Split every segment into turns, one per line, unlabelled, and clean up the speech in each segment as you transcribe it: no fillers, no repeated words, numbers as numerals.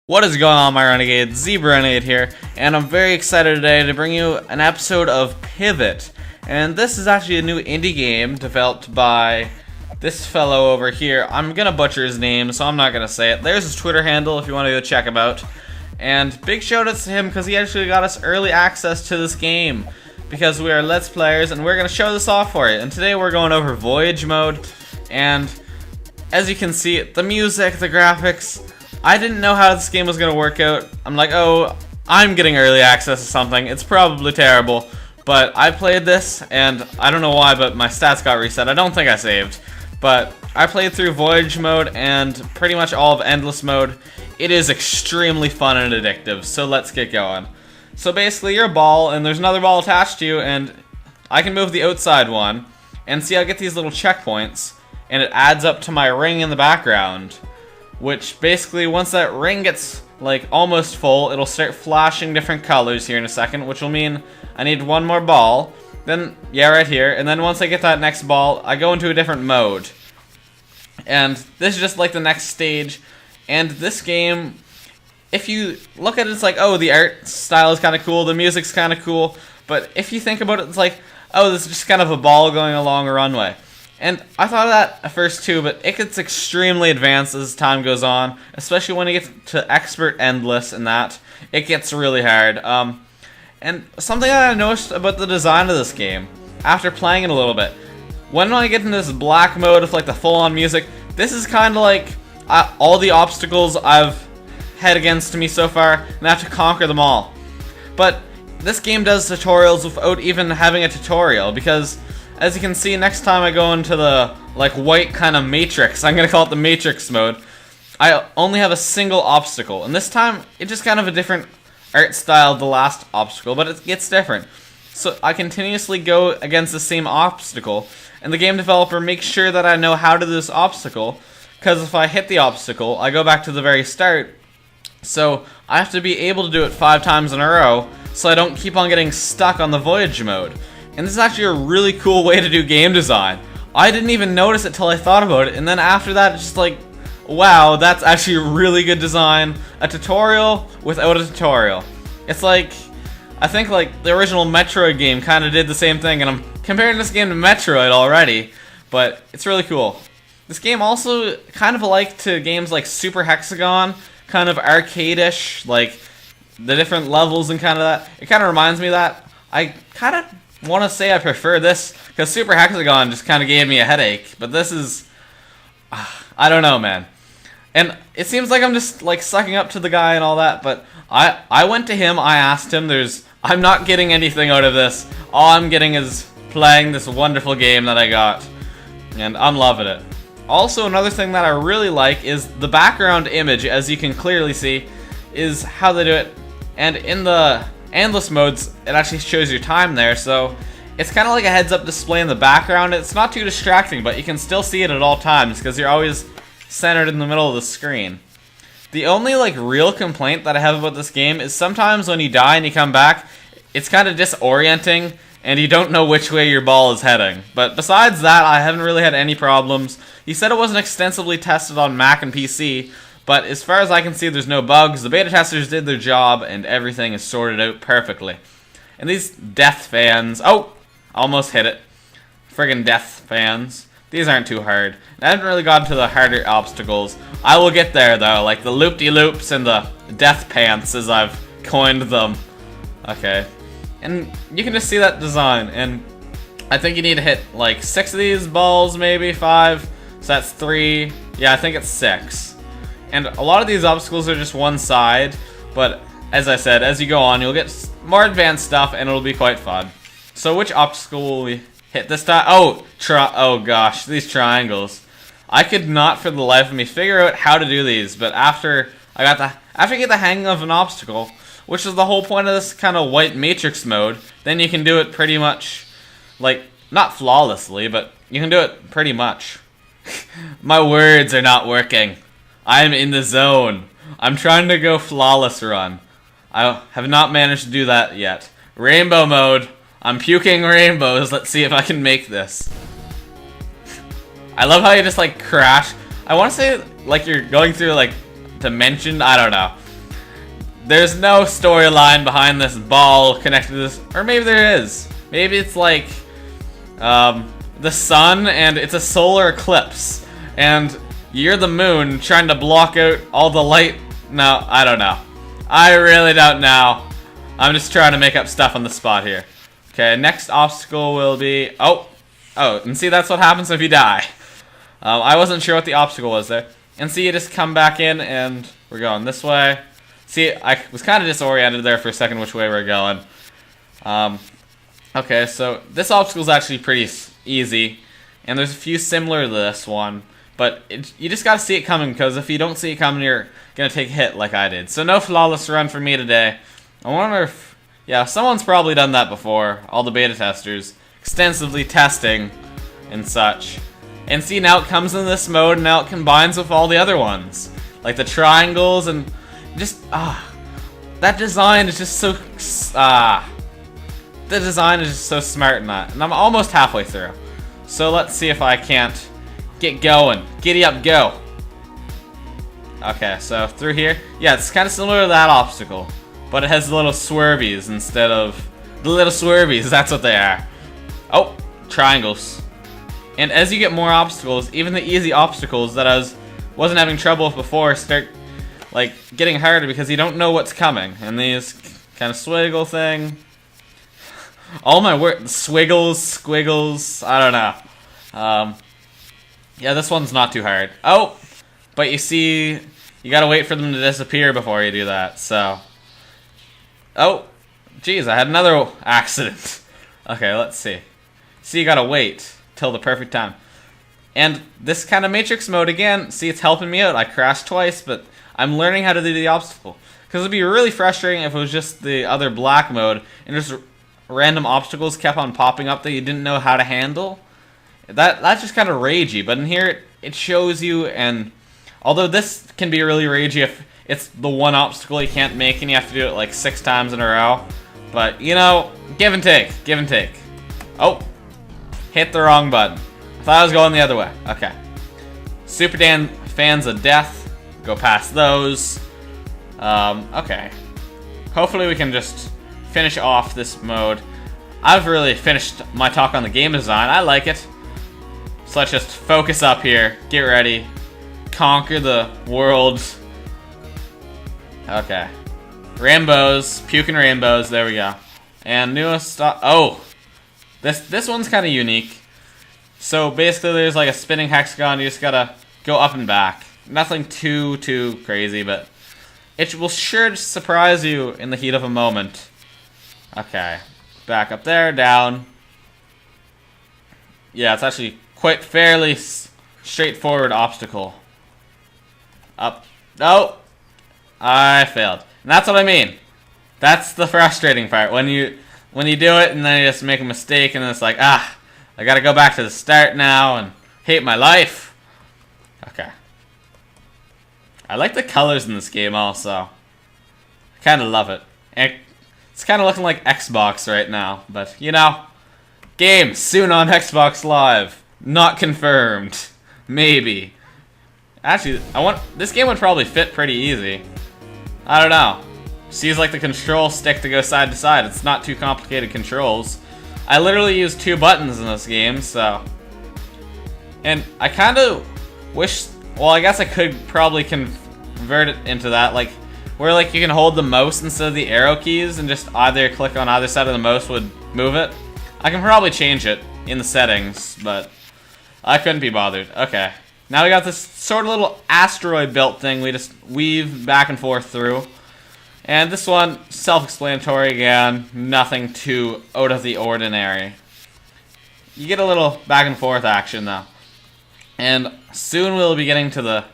What is going on, my renegades? Zebra Renegade here, and I'm very excited today to bring you an episode of Pivvot. And this is actually a new indie game developed by this fellow over here. I'm gonna butcher his name, so I'm not gonna say it. There's his Twitter handle if you want to go check him out. And big shout outs to him because he actually got us early access to this game because we are Let's Players, and we're gonna show this off for you. And today we're going over Voyage mode, and as you can see, the music, the graphics, I didn't know how this game was going to work out. I'm like, oh, I'm getting early access to something. It's probably terrible. But I played this, and I don't know why, but my stats got reset. I don't think I saved. But I played through Voyage mode and pretty much all of Endless mode. It is extremely fun and addictive, so let's get going. So basically, you're a ball, and there's another ball attached to you, and I can move the outside one. And see, I get these little checkpoints, and it adds up to my ring in the background. Which basically, once that ring gets like almost full, it'll start flashing different colors here in a second, which will mean I need one more ball. Then, yeah, right here. And then once I get that next ball, I go into a different mode. And this is just like the next stage. And this game, if you look at it, it's like, oh, the art style is kind of cool, the music's kind of cool. But if you think about it, it's like, oh, this is just kind of a ball going along a runway. And I thought of that at first too, but it gets extremely advanced as time goes on, especially when you get to Expert Endless and that. It gets really hard. And something that I noticed about the design of this game, after playing it a little bit, when I get in this black mode with like the full-on music, this is kind of like all the obstacles I've had against me so far, and I have to conquer them all. But this game does tutorials without even having a tutorial, because as you can see, next time I go into the like white kind of matrix, I'm gonna call it the matrix mode, I only have a single obstacle, and this time it's just kind of a different art style the last obstacle, but it gets different. So I continuously go against the same obstacle, and the game developer makes sure that I know how to do this obstacle, because if I hit the obstacle, I go back to the very start. So I have to be able to do it 5 times in a row, so I don't keep on getting stuck on the Voyage mode. And this is actually a really cool way to do game design. I didn't even notice it till I thought about it, and then after that it's just like, wow, that's actually really good design. A tutorial without a tutorial. It's like, I think like the original Metroid game kind of did the same thing, and I'm comparing this game to Metroid already, but it's really cool. This game also kind of alike to games like Super Hexagon, kind of arcade-ish, like the different levels and kind of that. It kind of reminds me of that. I kind of want to say I prefer this, because Super Hexagon just kind of gave me a headache, but this is, I don't know, man. And it seems like I'm just like sucking up to the guy and all that, but I went to him, I asked him, I'm not getting anything out of this. All I'm getting is playing this wonderful game that I got, and I'm loving it. Also, another thing that I really like is the background image, as you can clearly see, is how they do it. And in the Endless modes, it actually shows your time there, so it's kind of like a heads-up display in the background. It's not too distracting, but you can still see it at all times because you're always centered in the middle of the screen. The only like real complaint that I have about this game is sometimes when you die and you come back, it's kind of disorienting and you don't know which way your ball is heading. But besides that, I haven't really had any problems. He said it wasn't extensively tested on Mac and PC, but as far as I can see, there's no bugs. The beta testers did their job, and everything is sorted out perfectly. And these death fans... Oh! Almost hit it. Friggin' death fans. These aren't too hard. I haven't really gotten to the harder obstacles. I will get there, though, like the loop-de-loops and the death pants, as I've coined them. Okay. And you can just see that design, and I think you need to hit, like, 6 of these balls, maybe 5. So that's 3. Yeah, I think it's 6. And a lot of these obstacles are just one side, but as I said, as you go on, you'll get more advanced stuff, and it'll be quite fun. So which obstacle will we hit this time? Oh gosh, these triangles. I could not for the life of me figure out how to do these, but after you get the hang of an obstacle, which is the whole point of this kind of white matrix mode, then you can do it pretty much, like, not flawlessly, but you can do it pretty much. My words are not working. I'm in the zone. I'm trying to go flawless run. I have not managed to do that yet. Rainbow mode. I'm puking rainbows. Let's see if I can make this. I love how you just like crash. I want to say like you're going through like dimension. I don't know. there's no storyline behind this ball connected to this, or maybe there is. Maybe it's like the sun and it's a solar eclipse, and you're the moon trying to block out all the light. No, I don't know. I really don't know. I'm just trying to make up stuff on the spot here. Okay, next obstacle will be... Oh, and see, that's what happens if you die. I wasn't sure what the obstacle was there. And see, you just come back in, and we're going this way. See, I was kind of disoriented there for a second which way we're going. Okay, so this obstacle is actually pretty easy. And there's a few similar to this one. But you just gotta see it coming, because if you don't see it coming, you're gonna take a hit like I did. So no flawless run for me today. I wonder if... Yeah, someone's probably done that before. All the beta testers. Extensively testing and such. And see, now it comes in this mode, and now it combines with all the other ones. Like the triangles, and just... that design is just so... the design is just so smart in that. And I'm almost halfway through. So let's see if I can't get going. Giddy up, go. Okay, so through here. Yeah, it's kind of similar to that obstacle. But it has the little swervies instead of... The little swervies, that's what they are. Oh, triangles. And as you get more obstacles, even the easy obstacles that I wasn't having trouble with before start, like, getting harder because you don't know what's coming. And these kind of swiggle thing. All my swiggles, squiggles, I don't know. Yeah, this one's not too hard. Oh, but you see, you gotta wait for them to disappear before you do that, so... Oh, geez, I had another accident. Okay, let's see. See, you gotta wait till the perfect time. And this kind of Matrix mode again, see, it's helping me out. I crashed twice, but I'm learning how to do the obstacle. Because it'd be really frustrating if it was just the other black mode, and just random obstacles kept on popping up that you didn't know how to handle. That's just kind of ragey, but in here, it shows you, and although this can be really ragey if it's the one obstacle you can't make and you have to do it like 6 times in a row. But, you know, give and take, give and take. Oh, hit the wrong button. I thought I was going the other way. Okay. Super Dan Fans of Death. Go past those. Okay. Hopefully we can just finish off this mode. I've really finished my talk on the game design. I like it. So let's just focus up here. Get ready. Conquer the world. Okay. Rainbows. Puking rainbows. There we go. And newest stuff. Oh! This one's kind of unique. So basically there's like a spinning hexagon. You just gotta go up and back. Nothing too crazy, but it will sure to surprise you in the heat of a moment. Okay. Back up there. Down. Yeah, it's actually quite fairly straightforward obstacle. Up. Oh! I failed. And that's what I mean. That's the frustrating part. When you do it and then you just make a mistake and it's like, I gotta go back to the start now and hate my life. Okay. I like the colors in this game also. I kinda love it. It's kinda looking like Xbox right now, but you know, game soon on Xbox Live. Not confirmed. Maybe. Actually, this game would probably fit pretty easy. I don't know. Just use like the control stick to go side to side. It's not too complicated controls. I literally use 2 buttons in this game, so. And I kind of wish, well, I guess I could probably convert it into that, like, where like you can hold the mouse instead of the arrow keys and just either click on either side of the mouse would move it. I can probably change it in the settings, but I couldn't be bothered. Okay. Now we got this sort of little asteroid belt thing we just weave back and forth through. And this one, self-explanatory again, nothing too out of the ordinary. You get a little back and forth action though. And soon we'll be getting to the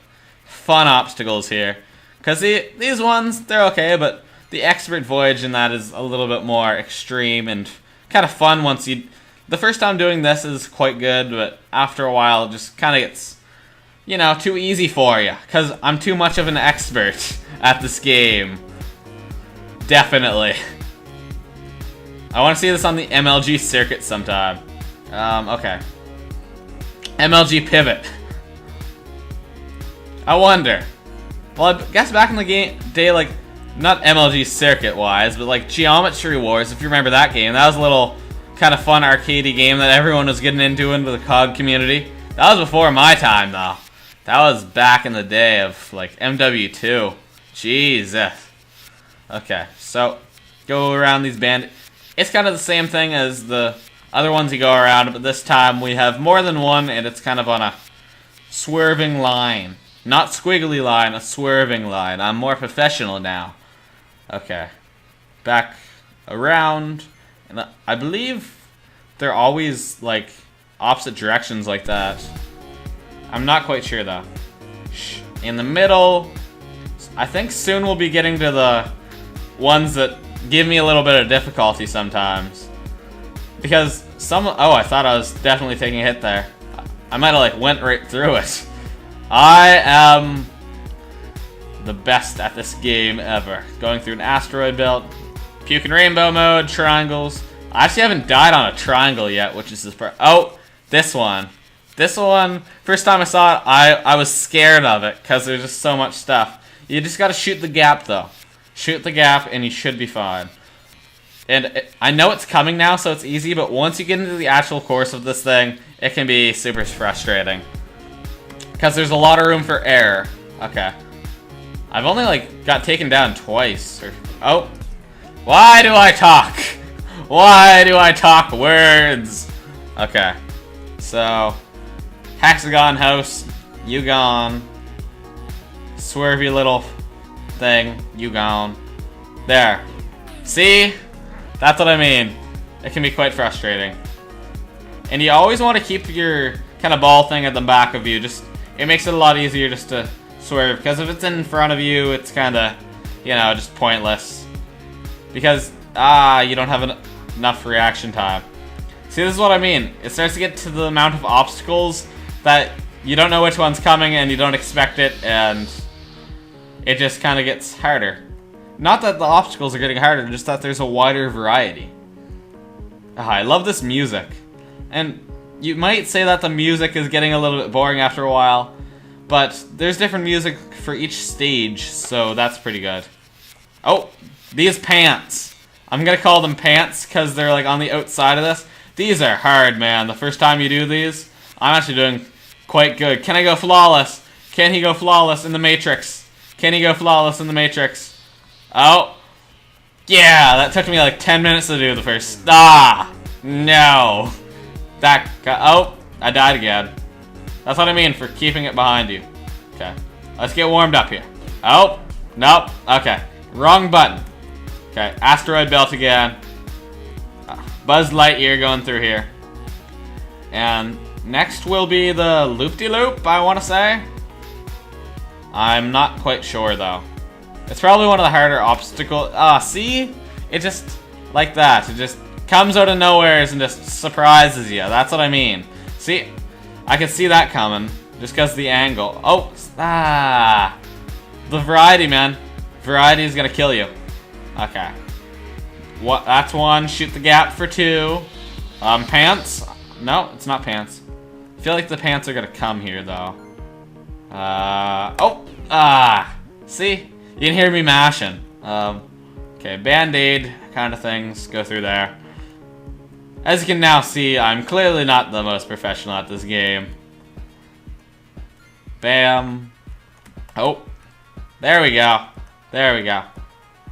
fun obstacles here. Because these ones, they're okay, but the expert voyage in that is a little bit more extreme and kind of fun once you... The first time doing this is quite good, but after a while it just kind of gets... You know, too easy for you, because I'm too much of an expert at this game. Definitely. I want to see this on the MLG circuit sometime. Okay. MLG Pivvot. I wonder. Well, I guess back in the day, like, not MLG circuit-wise, but like Geometry Wars, if you remember that game. That was a little kind of fun arcadey game that everyone was getting into the COG community. That was before my time, though. That was back in the day of, like, MW2. Jesus. Okay, so, go around these bandits. It's kind of the same thing as the other ones you go around, but this time we have more than one, and it's kind of on a swerving line. Not squiggly line, a swerving line. I'm more professional now. Okay. Back around. And I believe they're always, like, opposite directions like that. I'm not quite sure, though. In the middle. I think soon we'll be getting to the ones that give me a little bit of difficulty sometimes. Because some... Oh, I thought I was definitely taking a hit there. I might have, like, went right through it. I am the best at this game ever. Going through an asteroid belt. Puke and rainbow mode. Triangles. I actually haven't died on a triangle yet, which is this part. Oh, this one. This one, first time I saw it, I was scared of it because there's just so much stuff. You just gotta shoot the gap, though. Shoot the gap, and you should be fine. And I know it's coming now, so it's easy, but once you get into the actual course of this thing, it can be super frustrating. Because there's a lot of room for error. Okay. I've only, like, got taken down twice. Oh. Why do I talk? Why do I talk words? Okay. So, Hexagon House, you gone. Swervy little thing, you gone. There. See? That's what I mean. It can be quite frustrating. And you always want to keep your kind of ball thing at the back of you. It makes it a lot easier just to swerve. Because if it's in front of you, it's kind of, you know, just pointless. Because, you don't have enough reaction time. See, this is what I mean. It starts to get to the amount of obstacles that you don't know which one's coming and you don't expect it, and it just kind of gets harder. Not that the obstacles are getting harder, just that there's a wider variety. I love this music. And you might say that the music is getting a little bit boring after a while, but there's different music for each stage, so that's pretty good. Oh, these pants. I'm gonna call them pants because they're like on the outside of this. These are hard, man. The first time you do these, I'm actually doing quite good. Can I go flawless? Can he go flawless in the Matrix? Can he go flawless in the Matrix? Oh. Yeah, that took me like 10 minutes to do the first. No. That got, oh, I died again. That's what I mean for keeping it behind you. Okay. Let's get warmed up here. Oh. Nope. Okay. Wrong button. Okay. Asteroid Belt again. Buzz Lightyear going through here. And next will be the loop-de-loop, I want to say. I'm not quite sure, though. It's probably one of the harder obstacles. See? It just, like that. It just comes out of nowhere and just surprises you. That's what I mean. See? I can see that coming. Just because of the angle. Oh, the variety, man. Variety is going to kill you. Okay. What? That's one. Shoot the gap for two. Pants? No, it's not pants. I feel like the pants are gonna come here, though. See? You can hear me mashing. Okay, Band-Aid kind of things go through there. As you can now see, I'm clearly not the most professional at this game. Bam. Oh. There we go. There we go.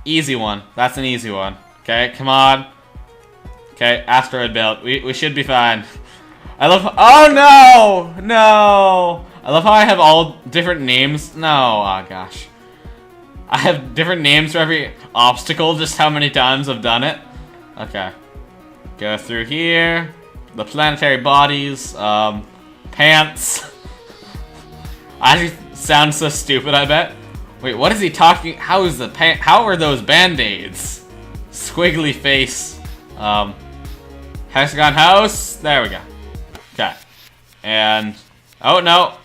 Easy one. That's an easy one. Okay, come on. Okay, Asteroid Belt. We should be fine. I love... Oh, no! No! I love how I have all different names. No, oh, gosh. I have different names for every obstacle, just how many times I've done it. Okay. Go through here. The planetary bodies. Pants. I sound so stupid, I bet. Wait, what is he talking? How is the pant? How are those band-aids? Squiggly face. Hexagon house. There we go. Okay. And oh no,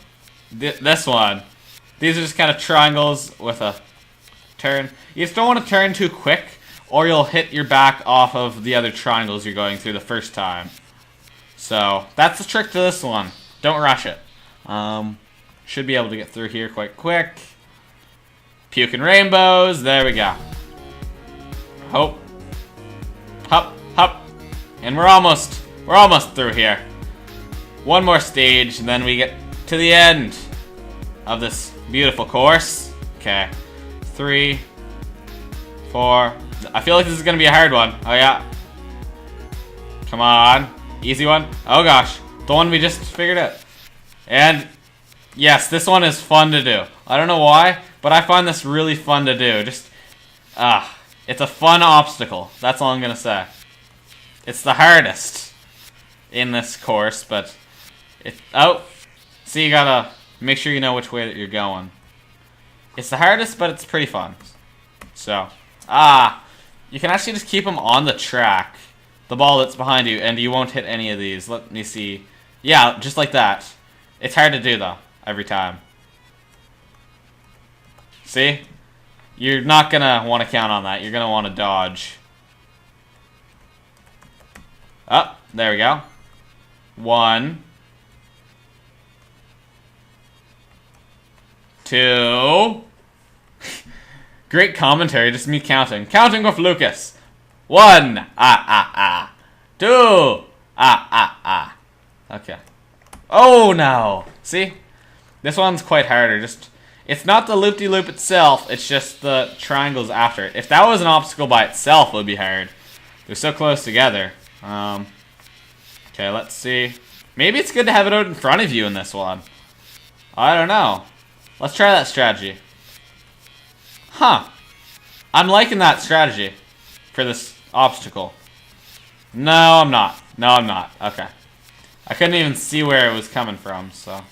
this one. These are just kind of triangles with a turn. You just don't want to turn too quick, or you'll hit your back off of the other triangles you're going through the first time. So that's the trick to this one. Don't rush it. Should be able to get through here quite quick. Puking rainbows. There we go. Hop. Hop, hop. And we're almost through here. One more stage, and then we get to the end of this beautiful course. Okay. 3, 4. I feel like this is gonna be a hard one. Oh yeah. Come on. Easy one. Oh gosh. The one we just figured out. And yes, this one is fun to do. I don't know why, but I find this really fun to do. Just, it's a fun obstacle. That's all I'm gonna say. It's the hardest in this course, but see, you gotta make sure you know which way that you're going. It's the hardest, but it's pretty fun. So, you can actually just keep them on the track, the ball that's behind you, and you won't hit any of these. Let me see. Yeah, just like that. It's hard to do, though, every time. See? You're not gonna want to count on that. You're gonna want to dodge. Oh, there we go. 1, 2. Great commentary, just me counting. Counting with Lucas. 1, 2, Okay. Oh no! See? This one's quite harder. It's not the loop-de-loop itself, it's just the triangles after it. If that was an obstacle by itself, it would be hard. They're so close together. Okay, let's see. Maybe it's good to have it out in front of you in this one. I don't know. Let's try that strategy. Huh. I'm liking that strategy for this obstacle. No, I'm not. No, I'm not. Okay. I couldn't even see where it was coming from, so.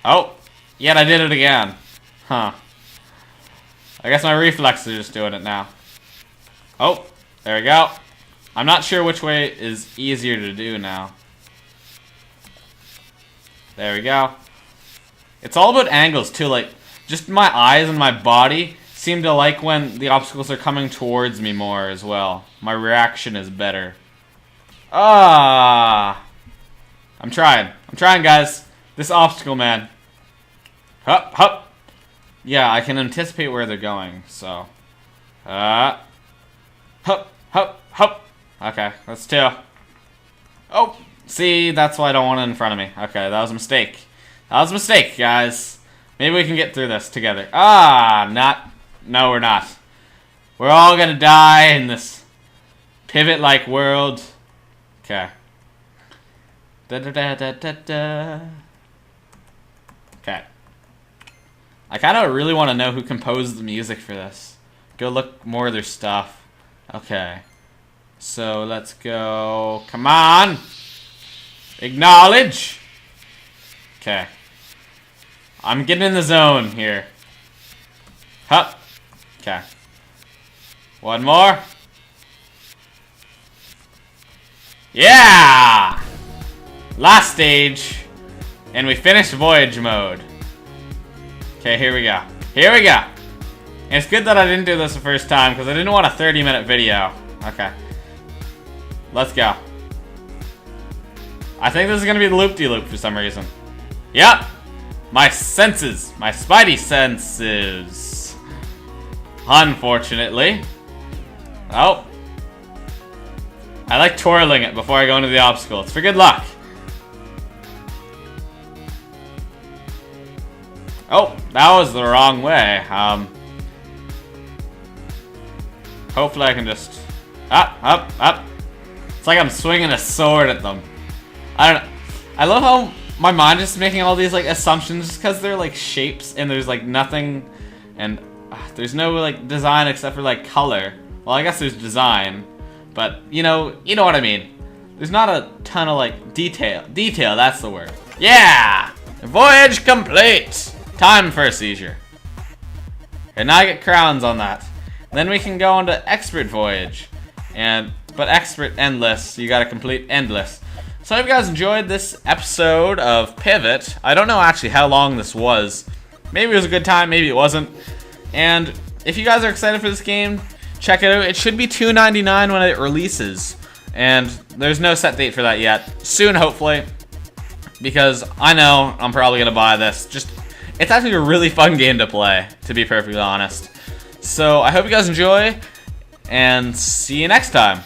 Oh, yet I did it again. Huh. I guess my reflexes are just doing it now. Oh, there we go. I'm not sure which way is easier to do now. There we go. It's all about angles too, like, just my eyes and my body seem to like when the obstacles are coming towards me more as well. My reaction is better. I'm trying, guys. This obstacle, man. Hup, hup. Yeah, I can anticipate where they're going, so. Hup, hup, hup. Okay, that's 2. Oh, see, that's why I don't want it in front of me. Okay, that was a mistake. That was a mistake, guys. Maybe we can get through this together. No, we're not. We're all gonna die in this pivot-like world. Okay. Okay. I kind of really want to know who composed the music for this. Go look more of their stuff. Okay. So let's go. Come on. Acknowledge. Okay. I'm getting in the zone here. Hup. Okay. One more. Yeah! Last stage. And we finished Voyage mode. Okay, here we go. Here we go. And it's good that I didn't do this the first time because I didn't want a 30-minute video. Okay. Let's go. I think this is going to be the loop-de-loop for some reason. Yep. My senses. My spidey senses. Unfortunately. Oh. I like twirling it before I go into the obstacle. It's for good luck. Oh, that was the wrong way. Hopefully I can just... Up, up, up. It's like I'm swinging a sword at them. I don't know. I love how my mind is making all these like assumptions because they're like shapes and there's like nothing and there's no like design except for like color. Well, I guess there's design, but you know what I mean. There's not a ton of like detail. Detail, that's the word. Yeah! Voyage complete! Time for a seizure. And now I get crowns on that. Then we can go into expert voyage. But expert endless, you gotta complete endless. So if you guys enjoyed this episode of Pivot, I don't know actually how long this was. Maybe it was a good time, maybe it wasn't. And if you guys are excited for this game, check it out. It should be $2.99 when it releases. And there's no set date for that yet. Soon, hopefully. Because I know I'm probably gonna buy this. it's actually a really fun game to play, to be perfectly honest. So I hope you guys enjoy, and see you next time.